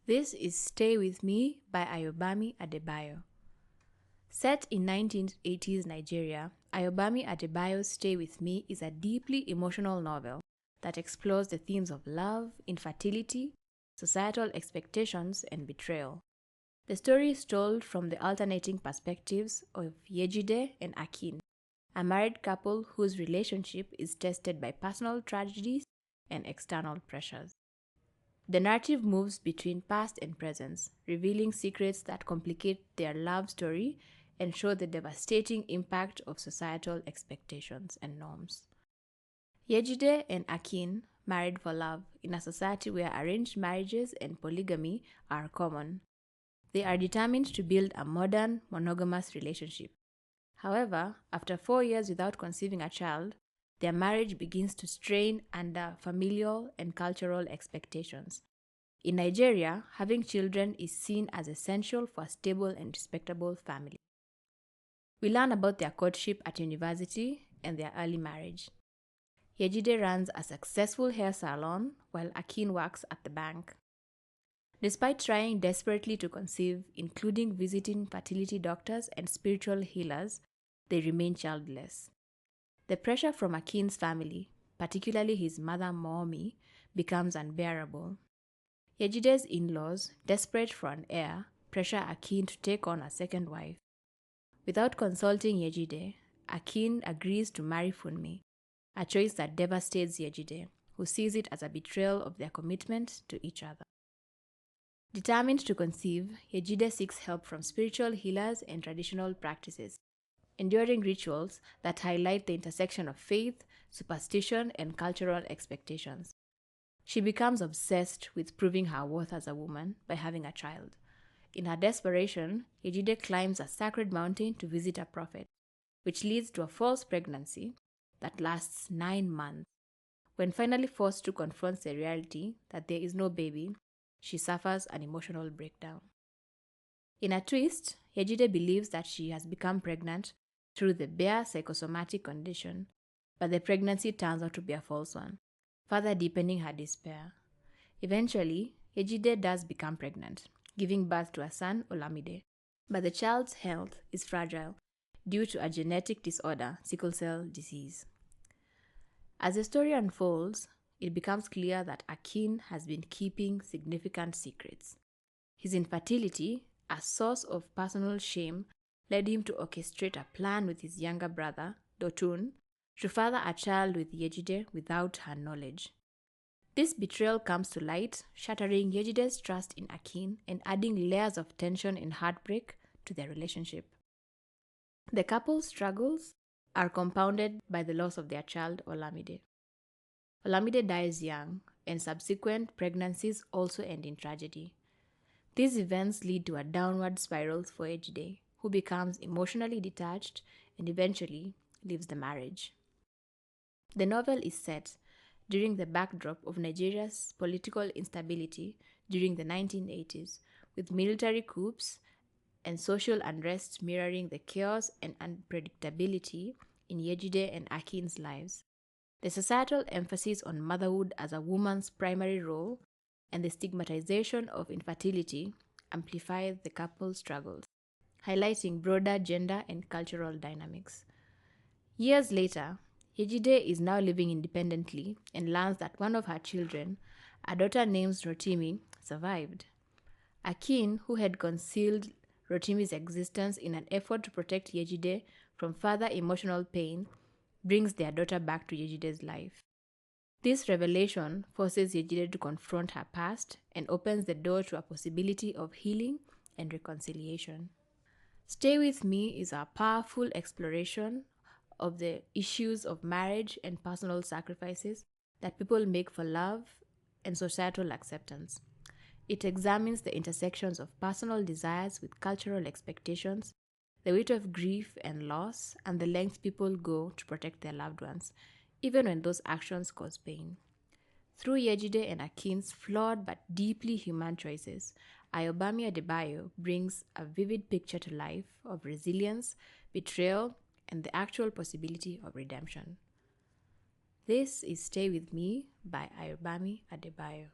This is Stay With Me by Ayobami Adebayo. Set in 1980s Nigeria, Ayobami Adebayo's Stay With Me is a deeply emotional novel that explores the themes of love, infertility, societal expectations, and betrayal. The story is told from the alternating perspectives of Yejide and Akin, a married couple whose relationship is tested by personal tragedies and external pressures. The narrative moves between past and present, revealing secrets that complicate their love story and show the devastating impact of societal expectations and norms. Yejide and Akin married for love in a society where arranged marriages and polygamy are common. They are determined to build a modern, monogamous relationship. However, after 4 years without conceiving a child, their marriage begins to strain under familial and cultural expectations. In Nigeria, having children is seen as essential for a stable and respectable family. We learn about their courtship at university and their early marriage. Yejide runs a successful hair salon while Akin works at the bank. Despite trying desperately to conceive, including visiting fertility doctors and spiritual healers, they remain childless. The pressure from Akin's family, particularly his mother Momi, becomes unbearable. Yejide's in-laws, desperate for an heir, pressure Akin to take on a second wife. Without consulting Yejide, Akin agrees to marry Funmi, a choice that devastates Yejide, who sees it as a betrayal of their commitment to each other. Determined to conceive, Yejide seeks help from spiritual healers and traditional practices, enduring rituals that highlight the intersection of faith, superstition, and cultural expectations. She becomes obsessed with proving her worth as a woman by having a child. In her desperation, Yejide climbs a sacred mountain to visit a prophet, which leads to a false pregnancy that lasts 9 months. When finally forced to confront the reality that there is no baby, she suffers an emotional breakdown. In a twist, Yejide believes that she has become pregnant through the bare psychosomatic condition, but the pregnancy turns out to be a false one, further deepening her despair. Eventually, Yejide does become pregnant, giving birth to a son, Olamide, but the child's health is fragile due to a genetic disorder, sickle cell disease. As the story unfolds, it becomes clear that Akin has been keeping significant secrets. His infertility, a source of personal shame, led him to orchestrate a plan with his younger brother, Dotun, to father a child with Yejide without her knowledge. This betrayal comes to light, shattering Yejide's trust in Akin and adding layers of tension and heartbreak to their relationship. The couple's struggles are compounded by the loss of their child, Olamide. Olamide dies young, and subsequent pregnancies also end in tragedy. These events lead to a downward spiral for Yejide, who becomes emotionally detached and eventually leaves the marriage. The novel is set during the backdrop of Nigeria's political instability during the 1980s, with military coups and social unrest mirroring the chaos and unpredictability in Yejide and Akin's lives. The societal emphasis on motherhood as a woman's primary role and the stigmatization of infertility amplify the couple's struggles, highlighting broader gender and cultural dynamics. Years later, Yejide is now living independently and learns that one of her children, a daughter named Rotimi, survived. Akin, who had concealed Rotimi's existence in an effort to protect Yejide from further emotional pain, brings their daughter back to Yejide's life. This revelation forces Yejide to confront her past and opens the door to a possibility of healing and reconciliation. Stay With Me is a powerful exploration of the issues of marriage and personal sacrifices that people make for love and societal acceptance. It examines the intersections of personal desires with cultural expectations, the weight of grief and loss, and the lengths people go to protect their loved ones, even when those actions cause pain. Through Yejide and Akin's flawed but deeply human choices, Ayobami Adebayo brings a vivid picture to life of resilience, betrayal, and the actual possibility of redemption. This is Stay With Me by Ayobami Adebayo.